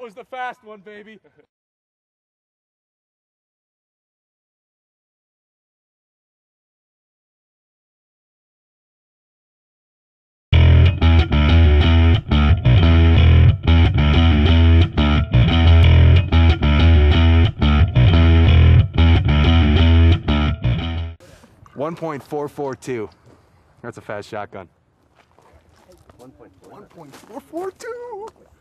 was the fast one, baby. .442. That's a fast shotgun. 1.442.